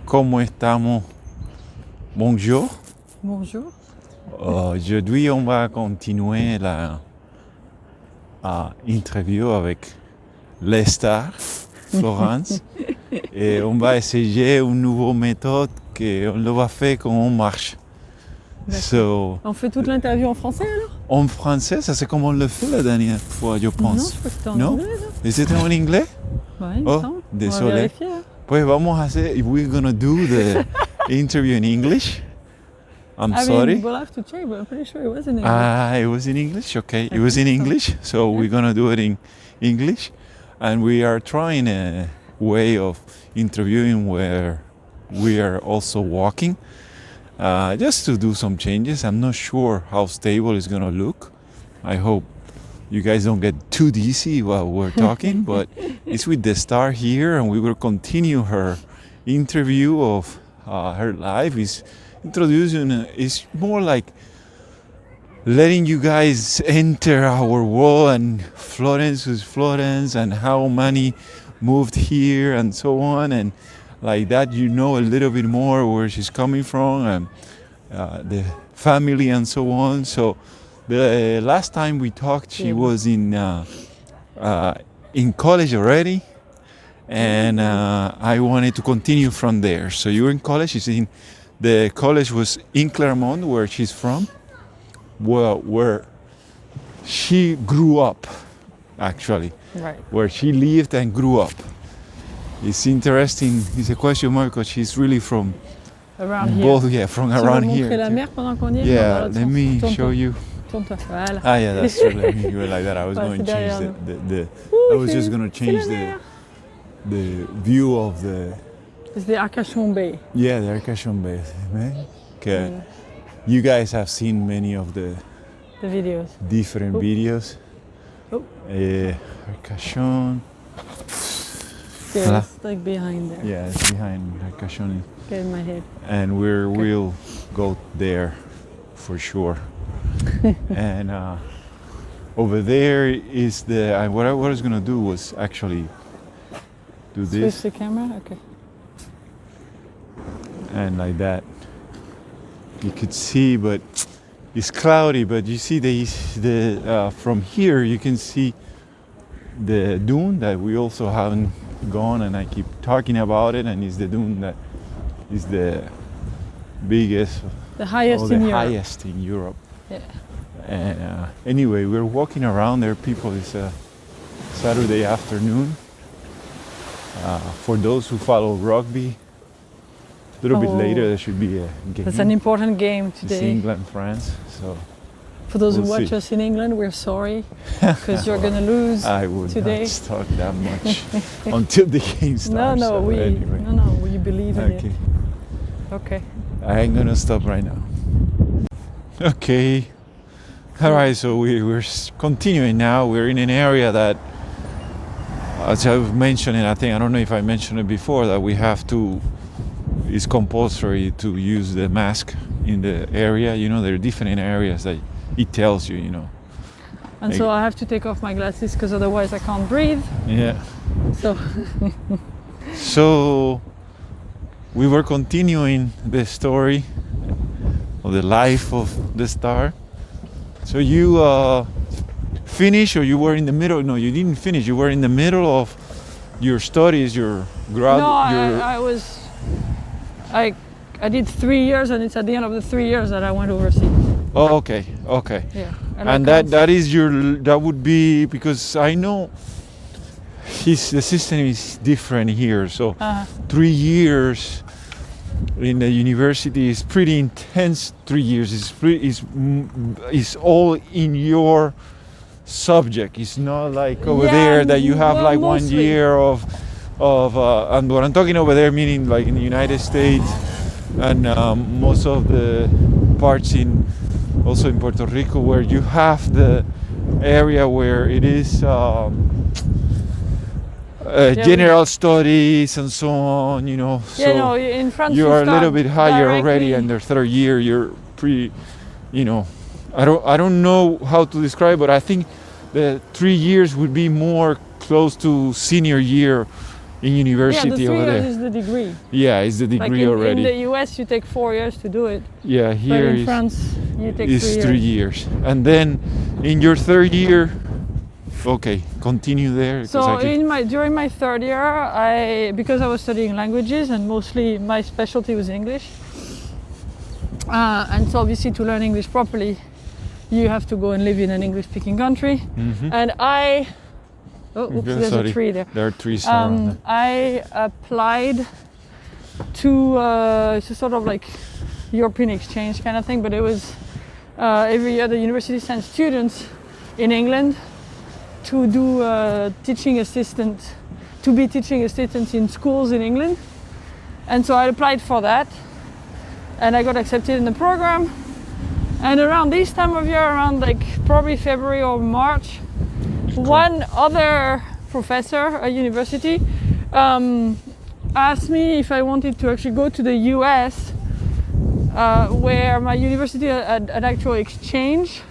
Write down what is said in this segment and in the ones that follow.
¿Cómo estamos? Bonjour. Bonjour. Aujourd'hui, on va continuer la interview avec les stars, Florence. Et on va essayer une nouvelle méthode qu'on le va faire quand on marche. So, On fait toute l'interview en français alors? en français, ça c'est comme on le fait la dernière fois, je pense. Non, je crois que c'était en Non? anglais. Non, Et c'était en anglais? ouais, il me Oh, semble. On va désolé. vérifier. Hein. Pues vamos a hacer, we're gonna do the interview in English. I'm sorry. Mean, we'll have to check, but I'm pretty sure it was in English. It was in English, okay. It was in English, so we're gonna do it in English. And we are trying a way of interviewing where we are also walking, just to do some changes. I'm not sure how stable it's gonna look. I hope you guys don't get too dizzy while we're talking, but it's with the star here, and we will continue her interview of her life. Is introducing, it's more like letting you guys enter our world, and Florence is Florence, and how many moved here and so on, and like that you know a little bit more where she's coming from and the family and so on. So the last time we talked, she was in college already, and I wanted to continue from there. So you're in college. She's in the college was in Clermont, where she's from, where she grew up, actually, Right. where she lived and grew up. It's interesting. It's a question mark because she's really from Around here. both, yeah, from Tu around veux here. montrer la mer pendant qu'on y est? Yeah, Dans l'autre let sens. me Tourne-toi. show you. Tourne-toi. Voilà. Ah, yeah, that's true. Let me do it like that. I was Ouais, going to c'est change derrière I was just going to change la mer. the view of the, C'est the Arcachon Bay. yeah, the Arcachon Bay. Man, okay. You guys have seen many of the The videos. different Oh. videos. Oh. Arcachon. Yeah, Voilà. it's like behind there. Yeah, it's behind Arcachon. Get in my head. And we'll go there for sure. And over there is the, what I was gonna do was actually do Switch this the camera? Okay. and like that. You could see, but it's cloudy. But you see the from here you can see the dune that we also haven't gone, and I keep talking about it. And it's the dune that is the biggest, The highest or the in Europe. highest in Europe. Yeah. And anyway, we're walking around there. People, it's a Saturday afternoon. For those who follow rugby, a little bit later there should be a game. That's an important game It's today. England, France. So For those We'll who watch see. us in England, we're sorry because you're gonna lose I would today. not talk that much until the game starts. No, so anyway. we believe in Okay, it. Okay. I ain't gonna stop right now. Okay. All right, so we're continuing now. We're in an area that, as I've mentioned, and I don't know if I mentioned it before, that we have to, it's compulsory to use the mask in the area. You know, there are different areas that it tells you, you know. And so I have to take off my glasses because otherwise I can't breathe. Yeah. So So we were continuing the story of the life of the star. So you finished, or you were in the middle? No, you didn't finish. You were in the middle of your studies, your grad. no, I did 3 years, and it's at the end of the 3 years that I went overseas. Oh, okay. Yeah. And that would be because I know the system is different here. So 3 years in the university is pretty intense. 3 years is all in your subject. It's not like over there that you have like mostly. 1 year of and what I'm talking over there meaning like in the United States and most of the parts also in Puerto Rico, where you have the area where it is general studies and so on, you know. Yeah, So no, in France you are a little start bit higher already, directly. and the third year you're pretty, you know, I don't know how to describe, but I think the 3 years would be more close to senior year in Yeah, the university 3 over years there. is the degree. Yeah, it's the Like degree in already. the US, you take 4 years to do it. Yeah, But here in France, you take is 3 3 years. years. And then in your third year, okay, continue there. 'Cause So I can- during my third year, because I was studying languages and mostly my specialty was English, and so obviously to learn English properly, you have to go and live in an English-speaking country. Mhm. And oops, Yeah, there's sorry. a tree there. There are trees around there. I applied to it's a sort of like European exchange kind of thing, but it was every year the university sends students in England to do teaching assistants in schools in England. And so I applied for that and I got accepted in the program. And around this time of year, around like probably February or March, one other professor at university asked me if I wanted to actually go to the US, where my university had an actual exchange.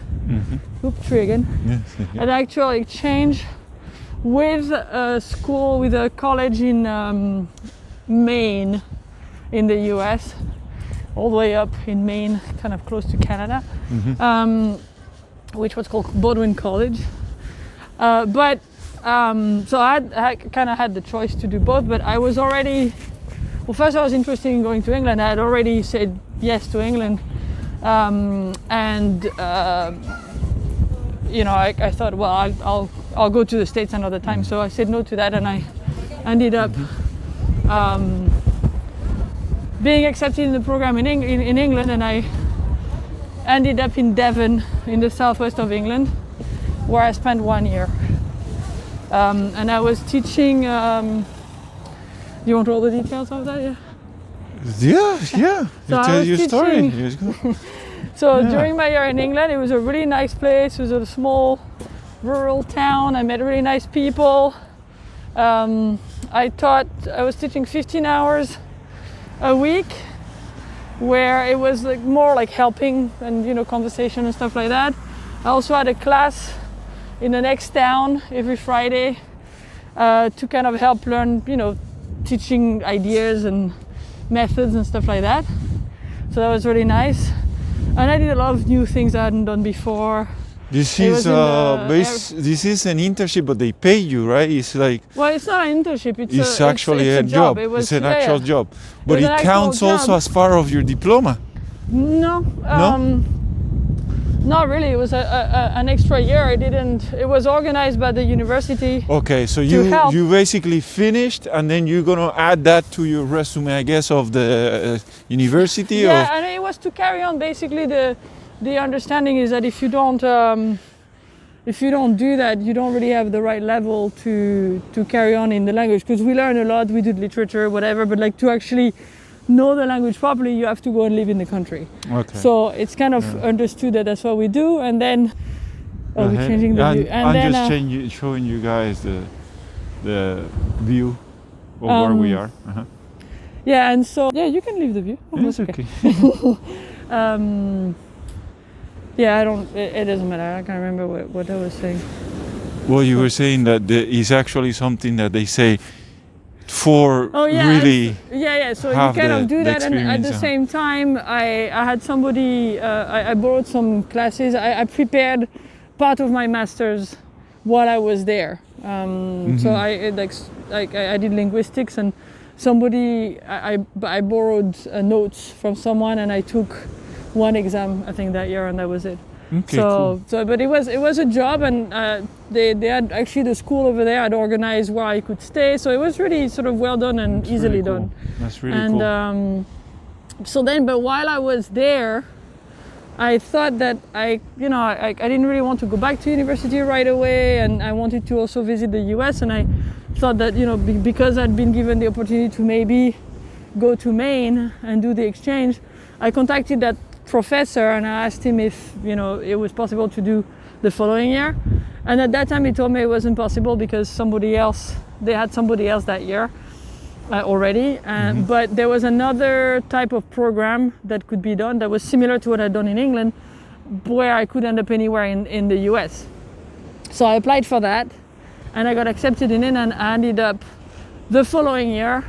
Oops, tree again. Yes, yeah. An actual exchange with a school, with a college in Maine, in the US, all the way up in Maine, kind of close to Canada, which was called Baldwin College. So I kind of had the choice to do both, but I was already, well, first I was interested in going to England. I had already said yes to England. I thought, well, I'll go to the States another time. So I said no to that, and I ended up being accepted in the program in England, and I ended up in Devon, in the southwest of England, where I spent 1 year. And I was teaching. You want all the details of that? Yeah. Yeah. So You I tell was your story. teaching- Yes, go. So Yeah. during my year in England, it was a really nice place. It was a small rural town. I met really nice people. I was teaching 15 hours a week, where it was like more like helping and conversation and stuff like that. I also had a class in the next town every Friday to kind of help learn teaching ideas and methods and stuff like that. So that was really nice. And I did a lot of new things I hadn't done before. This It is was in this is an internship, but they pay you, right? It's like Well, it's not an internship. it's actually it's a job. It was, It's an yeah, actual yeah. job, but was it an actual counts also job. as part of your diploma. No, not really. It was an extra year. It was organized by the university. Okay, so help. you basically finished, and then you're gonna add that to your resume, I guess, of the university. Yeah, and it was to carry on. Basically, the understanding is that if you don't do that, you don't really have the right level to carry on in the language. Because we learn a lot, we did literature, whatever, but like to actually know the language properly, you have to go and live in the country. Okay. So it's kind of understood that that's what we do, and then we're changing the view. And I'm then, just showing you guys the view of where we are. yeah, and so you can leave the view. Oh, It's that's okay. Yeah, I don't. It doesn't matter. I can't remember what I was saying. Well, you were saying that it's actually something that they say for Oh yeah, really. yeah. So you have kind of the do that, and at the experience, same time, I had somebody. I borrowed some classes. I prepared part of my master's while I was there. So I did linguistics, and somebody I borrowed notes from someone, and I took one exam I think that year, and that was it. Okay, cool. But it was a job, and they had actually, the school over there had organized where I could stay, so it was really sort of well done and That's easily really cool. done. That's really And cool. but while I was there, I thought that I didn't really want to go back to university right away, and I wanted to also visit the US, and I thought that because I'd been given the opportunity to maybe go to Maine and do the exchange, I contacted that professor and I asked him if it was possible to do the following year, and at that time he told me it wasn't possible because they had somebody else that year already, but there was another type of program that could be done that was similar to what I'd done in England, where I could end up anywhere in the US. So I applied for that and I got accepted in it, and I ended up the following year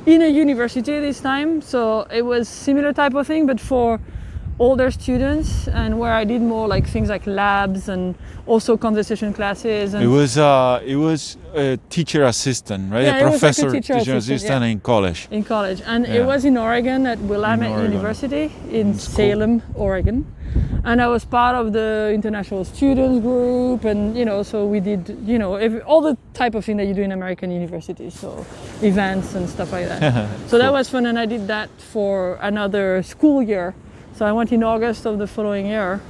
in a university this time. So it was similar type of thing, but for older students, and where I did more like things like labs and also conversation classes. And it was a teacher assistant, right? Yeah, a it was like a professor teacher assistant, in college. in college, and Yeah. it was in Oregon at Willamette Oregon. University in It's cool. Salem, Oregon. And I was part of the international students group, and so we did all the type of thing that you do in American universities, so events and stuff like that. So that was fun, and I did that for another school year. So I went in August of the following year,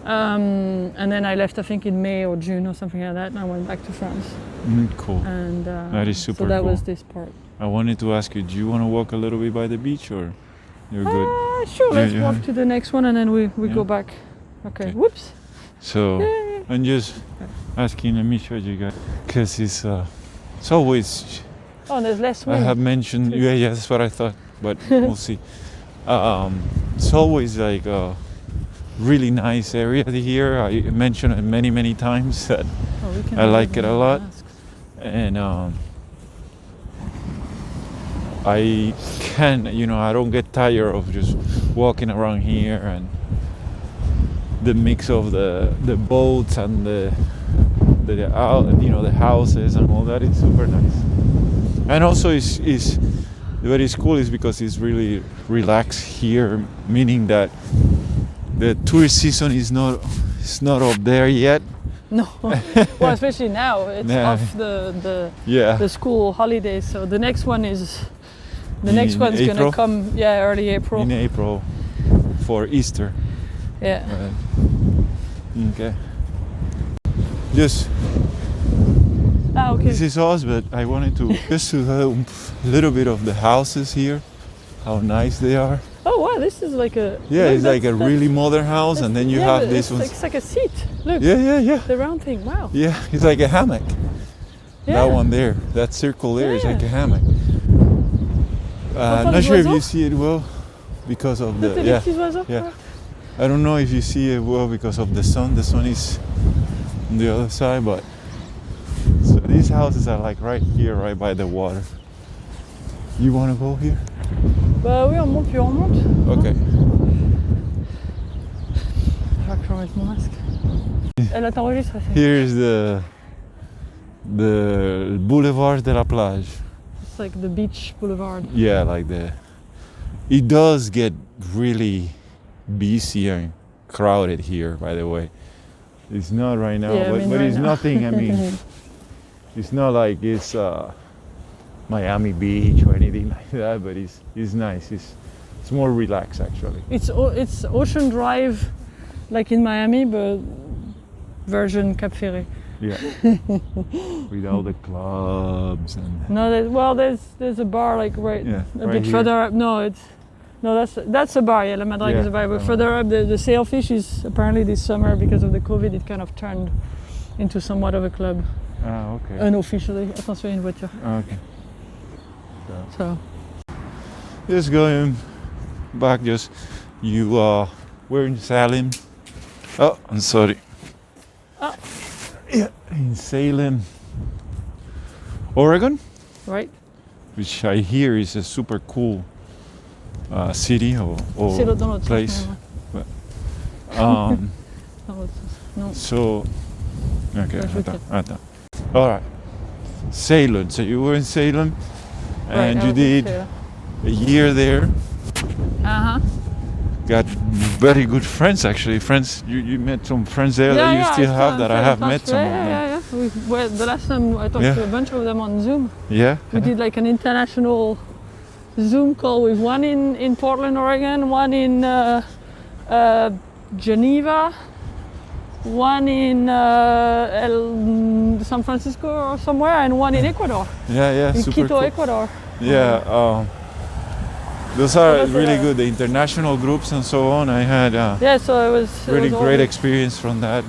and then I left, I think, in May or June or something like that, and I went back to France. Cool. And That is super so that cool. was this part. I wanted to ask you, do you want to walk a little bit by the beach, or you're good? Sure, let's Yeah, walk yeah. to the next one, and then we Yeah. go back. Okay. Okay. Whoops. So I'm just asking, let me show you guys, because it's always, Oh, there's less I wind. have mentioned, yeah, that's what I thought, but we'll see. It's always like a really nice area here. I mentioned it many times that, Oh, we can I do like it a lot. masks. and I can, I don't get tired of just walking around here, and the mix of the boats and the houses and all that. It's super nice. And also is what is cool is because it's really relaxed here, meaning that the tourist season is not up there yet. No, well, especially now it's Yeah. off the Yeah. school holidays. So the next one is In one's April? gonna come. Yeah, early April. In April for Easter. Yeah. Okay. Just Okay. this is us, but I wanted to just to have a little bit of the houses here, how nice they are. Oh wow, this is like a. Yeah, look, it's like a that's- really modern house, and then you yeah, have but this one. it's like a seat. Look, Yeah. the round thing. Wow. Yeah, it's like a hammock. Yeah. That one there, that circle there is like a hammock. Entends Not les sure if you oiseaux? see it well because of Look the at les petits oiseaux. yeah. I don't know if you see it well because of the sun. The sun is on the other side, but so these houses are like right here, right by the water. You want to go here? Bah oui, on monte puis on monte. Okay. Je vais remettre mon masque. Elle t'enregistre. Here's the boulevard de la plage. It's like the beach boulevard. Yeah, it does get really busy and crowded here, by the way. It's not right now, Yeah, I mean, but right it's now. nothing, I mean, it's not like it's Miami Beach or anything like that, but it's nice. It's more relaxed, actually. It's Ocean Drive, like in Miami, but version Cap Ferret. Yeah. With all the clubs and... No, there's a bar like right Yeah, a right bit here. further up. No, that's a bar. Yeah, La Madrigue is a bar. But Yeah. further up, the Sailfish is apparently this summer because of the COVID, it kind of turned into somewhat of a club Ah, okay. unofficially. Attention, une voiture. Okay. So Just going back, we're in Salem. Oh, I'm sorry. Oh. Yeah, in Salem, Oregon, right. which I hear is a super cool city or C'est l'autre dans l'autre place. sens. Um, Dans l'autre sens. Non. so, okay, Ouais, je vais attends. All right, Salem. So you were in Salem, and Right, you did a year there. Uh huh. Got very good friends, actually. Friends, you met some friends there that you still have that I have met some of them. Yeah. The last time I talked to a bunch of them on Zoom. Yeah. We did like an international Zoom call with one in Portland, Oregon, one in Geneva, one in San Francisco or somewhere, and one in Ecuador, Yeah, in super Quito, cool. Ecuador. Yeah, those are that's really a- good. The international groups and so on. I had Yeah, so it was really it was all great good. experience from that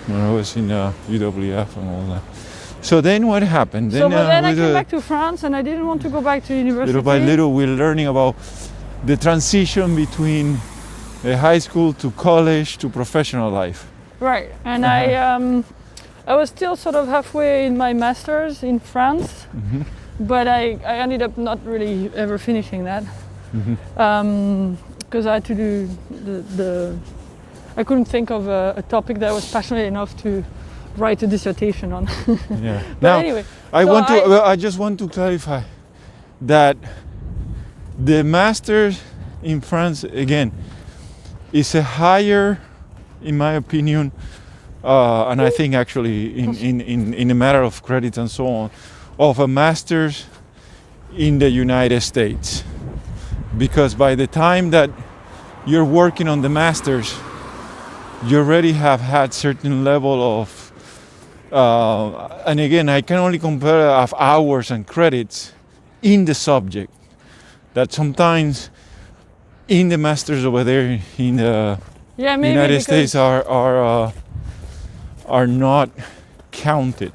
when I was in UWF and all that. So then what happened? So but then I with came back to France, and I didn't want to go back to university. little by little, we're learning about the transition between high school to college to professional life. Right, and I I was still sort of halfway in my master's in France, but I ended up not really ever finishing that because I had to do I couldn't think of a topic that I was passionate enough to write a dissertation on. Yeah. But Now, anyway, I just want to clarify that the master's in France, again, is a higher, in my opinion, and I think actually in a matter of credits and so on, of a master's in the United States. Because by the time that you're working on the master's, you already have had certain level of, and again, I can only compare of hours and credits in the subject. That sometimes in the masters over there in the United States are not counted.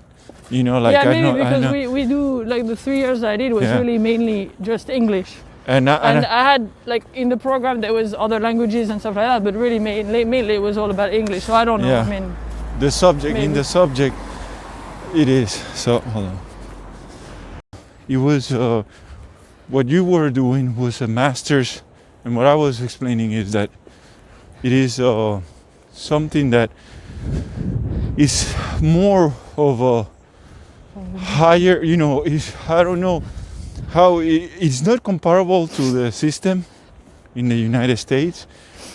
You know, like yeah, maybe I because know. we do like the 3 years I did was really mainly just English. And I had like in the program there was other languages and stuff like that, but really mainly it was all about English. So I don't know. Yeah. I mean, the subject maybe. in the subject it is. So hold on. It was what you were doing was a master's, and what I was explaining is that it is something that is more of a higher, you know, I don't know how it's not comparable to the system in the United States,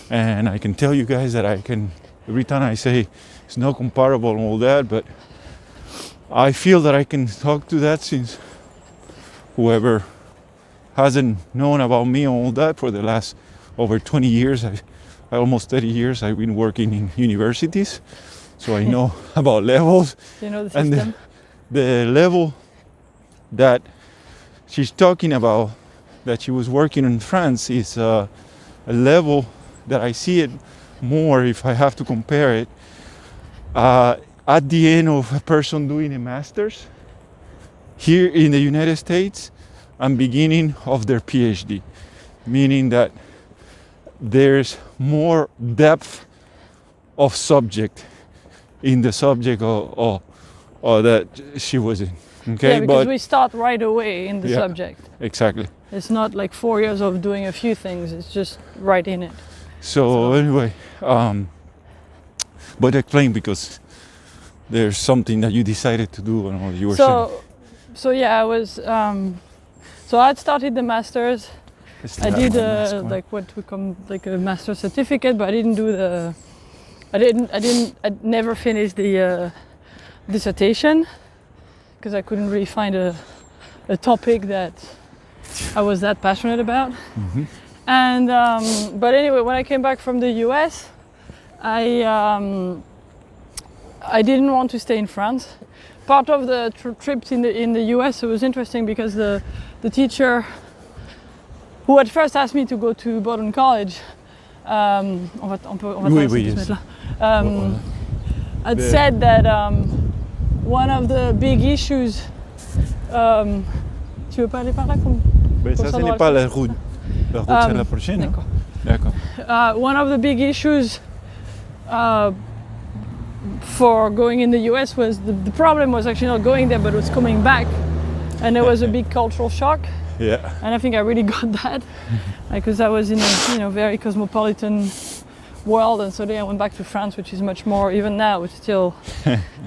and I can tell you guys that I can, every time I say it's not comparable and all that, but I feel that I can talk to that since whoever hasn't known about me and all that for the last over 20 years, I almost 30 years I've been working in universities, so I know about levels. You know the system. And the level that she's talking about, that she was working in France, is a level that I see it more, if I have to compare it, at the end of a person doing a master's here in the United States and beginning of their PhD, meaning that there's more depth of subject in the subject of that she was in. Okay, yeah, because we start right away in the subject. Exactly. It's not like 4 years of doing a few things. It's just right in it. So anyway, but explain, because there's something that you decided to do and all you were saying. So yeah, I was. So I had started the masters. I did like what we call like a master certificate, but I didn't do the. I never finished the dissertation because I couldn't really find a topic that I was that passionate about. Mm-hmm. And but anyway, when I came back from the US, I didn't want to stay in France. Part of the trips in the US, it was interesting because the teacher who had first asked me to go to Boston College, on va oui, yes. had said that one of the big issues. Tu veux pas aller par là comme? Mais ça, ce n'est pas la route. La route, c'est la prochaine. D'accord. One of the big issues for going in the US was the problem was actually not going there, but it was coming back, and there was a big cultural shock. Yeah. And I think I really got that because I was in a very cosmopolitan world, and so then I went back to France, which is much more, even now it's still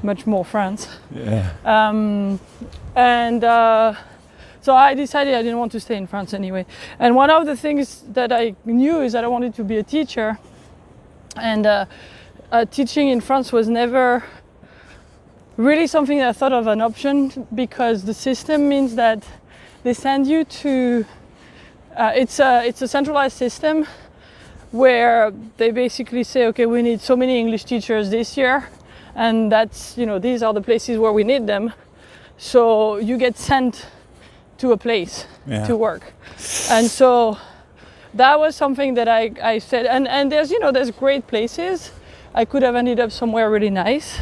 much more France. Yeah. So I decided I didn't want to stay in France anyway. And one of the things that I knew is that I wanted to be a teacher, and teaching in France was never really something that I thought of an option, because the system means that they send you to, it's a centralized system where they basically say, okay, we need so many English teachers this year, and that's, these are the places where we need them. So you get sent to a place to work. And so that was something that I said, and there's great places. I could have ended up somewhere really nice,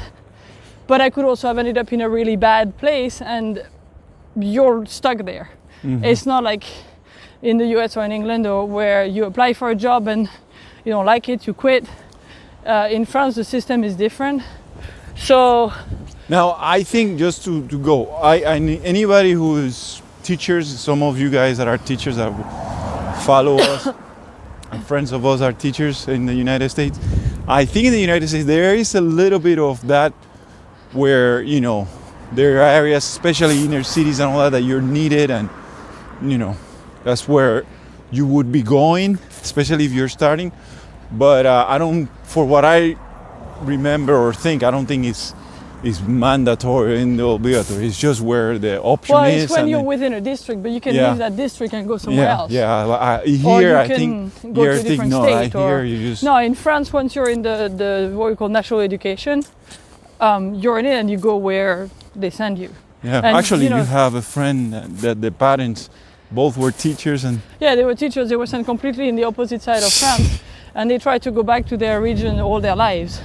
but I could also have ended up in a really bad place, and you're stuck there. Mm-hmm. It's not like in the US or in England, or where you apply for a job and you don't like it, you quit. In France, the system is different. So Now, I think just to go, anybody who is teachers, some of you guys that are teachers that follow us, and friends of us are teachers in the United States. I think in the United States there is a little bit of that where, you know, there are areas, especially inner cities and all that you're needed, and, you know, that's where you would be going, especially if you're starting. But I don't, for what I remember or think, I don't think it's mandatory in the obligatory. It's just where the option is. Well, it's when you're within a district, but you can leave that district and go somewhere else. Yeah, here or you I can think go to a different state. Here you just no, in France, once you're in the what we call national education, you're in it and you go where they send you. Yeah, and, actually, you know, you have a friend that the parents both were teachers and. Yeah, they were teachers. They were sent completely in the opposite side of France, and they tried to go back to their region all their lives.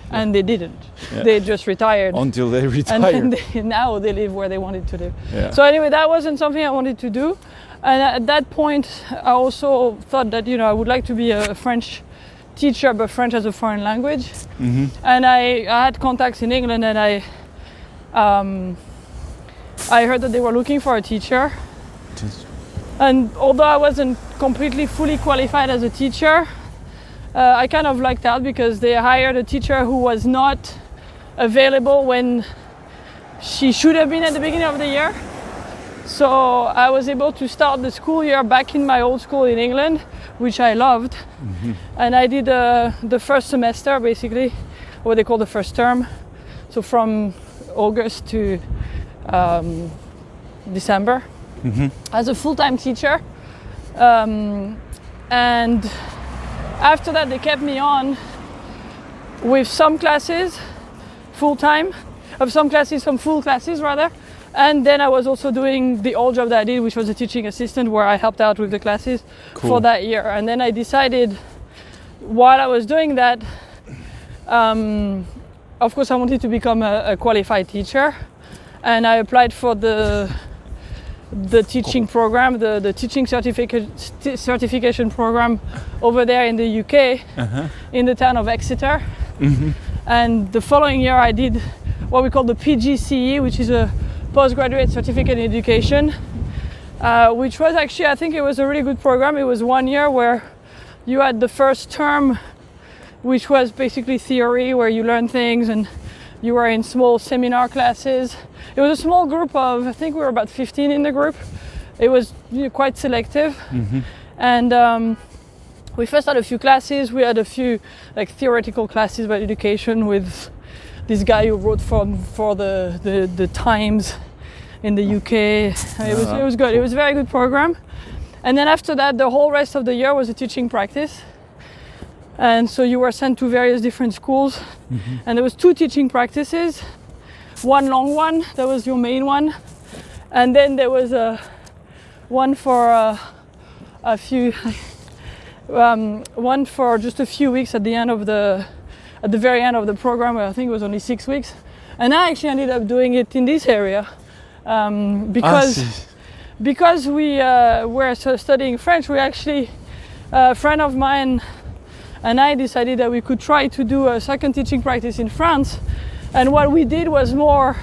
And they didn't. Yeah. They just retired. Until they retired. And now they live where they wanted to live. Yeah. So anyway, that wasn't something I wanted to do. And at that point, I also thought that, you know, I would like to be a French teacher, but French as a foreign language. Mm-hmm. And I had contacts in England, and I heard that they were looking for a teacher. And although I wasn't completely fully qualified as a teacher, I kind of lucked out because they hired a teacher who was not available when she should have been at the beginning of the year. So I was able to start the school year back in my old school in England, which I loved. Mm-hmm. And I did the first semester, basically, what they call the first term. So from August to December, mm-hmm. as a full-time teacher. And after that, they kept me on with some classes full-time, some full classes rather. And then I was also doing the old job that I did, which was a teaching assistant, where I helped out with the classes for that year. And then I decided, while I was doing that, of course I wanted to become a qualified teacher. And I applied for the teaching program, the teaching certification program over there in the UK, uh-huh. in the town of Exeter. Mm-hmm. And the following year I did what we call the PGCE, which is a postgraduate certificate in education, which was actually, I think it was a really good program. It was 1 year where you had the first term, which was basically theory, where you learn things, and you were in small seminar classes. It was a small group of, I think we were about 15 in the group. It was quite selective. Mm-hmm. And we first had a few classes. We had a few like theoretical classes about education with this guy who wrote for the Times in the UK. It was good. It was a very good program. And then after that, the whole rest of the year was a teaching practice. And so you were sent to various different schools. Mm-hmm. And there was 2 teaching practices. One long one, that was your main one. And then there was one for a few, one for just a few weeks at the very end of the program, where I think it was only 6 weeks. And I actually ended up doing it in this area because we were studying French. We actually, a friend of mine and I decided that we could try to do a second teaching practice in France. And what we did was more,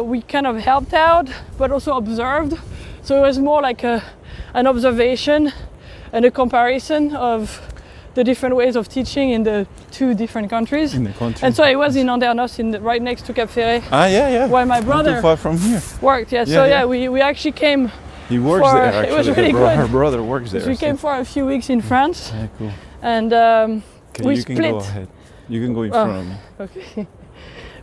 we kind of helped out, but also observed. So it was more like an observation and a comparison of the different ways of teaching in the 2 different countries. In the country. And so it was in Andernos, right next to Cap Ferret. Ah, yeah. Where my brother not too far from here. Worked. Yeah. So we actually came. He works there. Actually, it was really good. Her brother works there. So we came for a few weeks in France. Yeah, cool. And we you split. Can go ahead. You can go in front of me. Okay.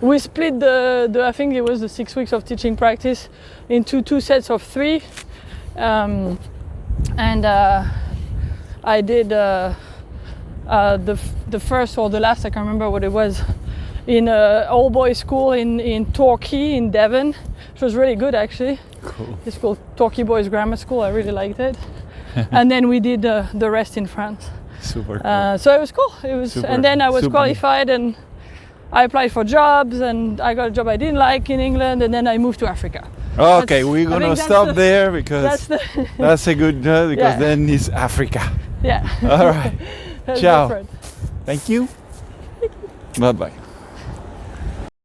We split the I think it was the 6 weeks of teaching practice into 2 sets of 3, and I did the first or the last, I can't remember what it was, in an all boys school in Torquay in Devon, which was really good actually. Cool. It's called Torquay Boys Grammar School. I really liked it. And then we did the rest in France. Super cool. So it was cool. It was, and then I was qualified and I applied for jobs, and I got a job I didn't like in England, and then I moved to Africa. Okay, we're gonna stop there because that's a good because then it's Africa. Yeah. All right. Ciao. Different. Thank you. Bye bye.